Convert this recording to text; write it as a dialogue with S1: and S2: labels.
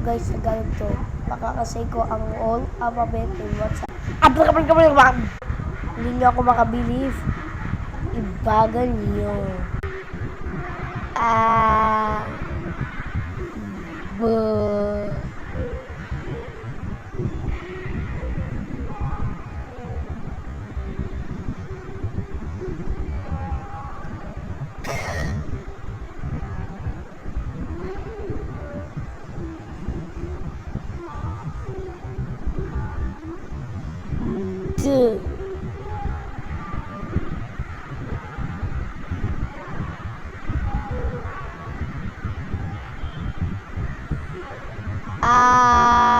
S1: guys sa ganito. Makakasay ko ang all alphabet in WhatsApp. Hindi niyo ako makabilif. Ibagan niyo. B. D. Ah.